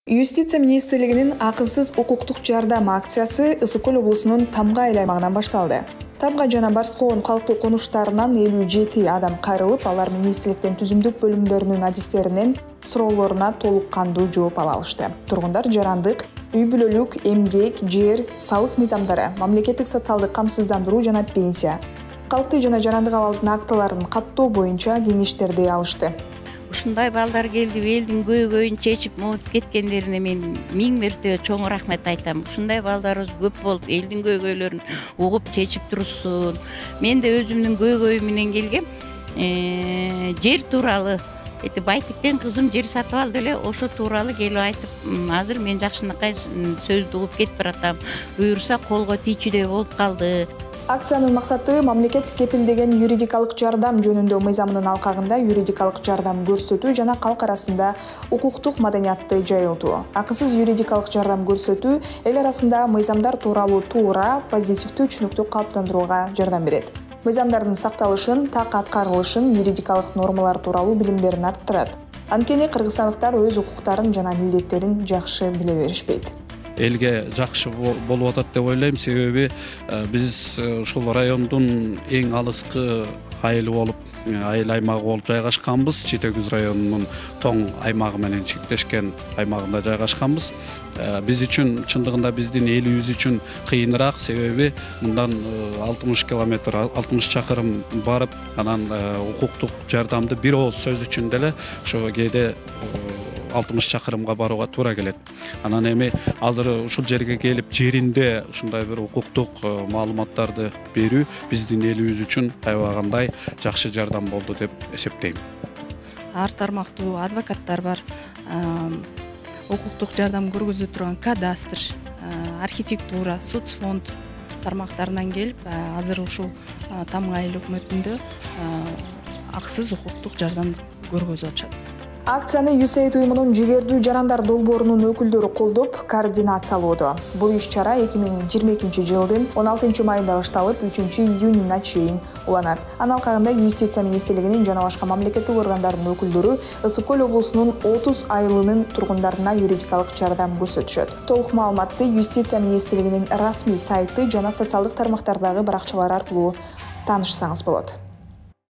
Юстиция министрлигинин акысыз укуктук жардам акциясы Ысык Көл облусунун Тамгай аймагынан башталды. Тамгай жана Барскоон калктуу конуштарынан 57 адам кайрылып, алар министрликтин түзүмдүк бөлүмдөрүнүн адистеринен суроолоруна толук кандуу жооп ала алышты. Тургундар жарандык, үй бүлөлүк, эмгек, жер, салык мыйзамдары, мамлекеттик социалдык камсыздандыруу жана пенсия, калкты жана жарандык абалдын актыларын каттоо боюнча кеңештерди алышты. Ушундай балдар келди, элдин көйгөйүн чечип могуп кеткендерине мен 1000 мерте чоң рахмет айтам. Ушундай балдарыбыз көп болуп, элдин көйгөйлөрүн угуп чечип турушсун. Мен да өзүмдүн көйгөйүм менен келгем. Жер тууралуу байтиктен кызым жер сатып алды эле, ошо тууралуу келип айтып, азыр мен жакшынакай сөздү угуп кетип баратам. Буюрса колго тийчүдөй болуп калды. Акциянын максаты мамлекет кепилдеген юридикалык жардам жөнүндө мыйзамынын алкагында юридикалык жардам көрсөтүү жана калк арасында укуктук маданиятты жайылтуу. Акысыз юридикалык жардам көрсөтүү эл арасында мыйзамдар тууралуу туура, позитивдүү түшүнүктү калыптандырууга жардам берет. Мыйзамдардын сакталышын, так аткарылышын, юридикалык нормалар тууралуу билимдерин арттырат. Анткени кыргызстандыктар өз укуктарын жана милдеттерин жакшы биле беришпейт. Элге жакшы болуп атат деп ойлойм, себеби биз ушул райондун эң алыскы айыл болуп, айыл аймагы болуп жайгашканбыз. Чите Күз районунун тоң аймагы менен чектешкен аймагында жайгашканбыз. Биз үчүн чындыгында биздин элибиз үчүн кыйыныраак, себеби мындан 60 километр, 60 чакырым барып, анан укуктук жардамды бир ооз сөз үчүн деле ошо кээде 60 чакырымга барууга туура келет. Анан эми азыр ушул жерге келип жеринде ушундай бир укуктук маалыматтарды берүү биздин элибиз үчүн аябагандай жакшы жардам болду деп эсептейм. Ар тармактуу адвокаттар бар, укуктук жардам көргөзө турган кадастр, архитектура, соцфонд тармактарынан келип, азыр ушул Тамгай өкмөтүндө акысыз укуктук жардам көргөзүп атышат. Акцияны USAID уюмунун жигердүү жарандар долбоорунун өкүлдөрү колдоп, координациялоодо. Бул иш-чара 2022 жылдын 16 майында башталып, 3 июнуна чейин уланат. Анын алкагында Юстиция министрлигинин жана башка мамлекеттик органдардын өкүлдөрү Ысык Көл облусунун 30 айылынын тургундарына юридикалык жардам көрсөтүшөт. Толук маалыматты Юстиция министрлигинин расмий сайты жана социалдык тармактардагы баракчалар аркылуу таанышсаңыз болот.